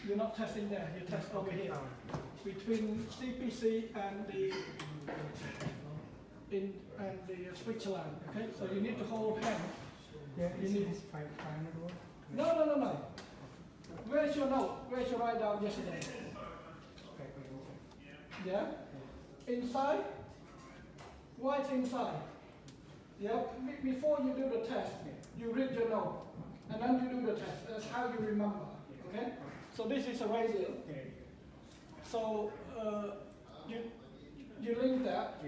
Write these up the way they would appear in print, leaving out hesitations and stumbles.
You're not testing there, you test over here. Between CPC and the switch line, okay? So you need to hold hand. Yeah, You is need this 500 volt? No. Where's your note? Where's your write down yesterday? Yeah? Inside? What's inside? Yeah? Before you do the test, you read your note. And then you do the test. That's how you remember. Okay? So this is a radio. So you link that.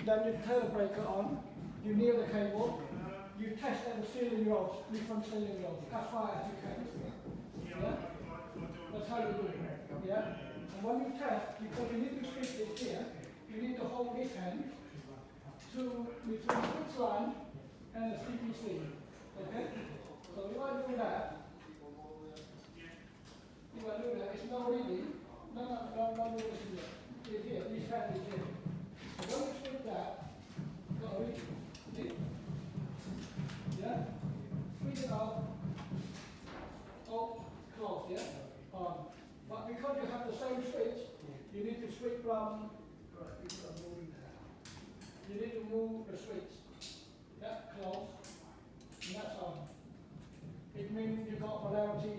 Then you turn the breaker on. You near the cable. You test at the ceiling rods, different ceiling rods, as far as you can. Yeah? That's how you do it. Yeah? And when you test, because you need to switch it here, you need to hold this hand between the switch line and the CPC. Okay? So if I do that, it's not really. No, it's here. This hand is here. So when you switch that, see? Yeah? Switch it off. Close, yeah? But because you have the same switch, you need to switch from. You need to move the switch. Yeah, close. And that's on. It means you got polarity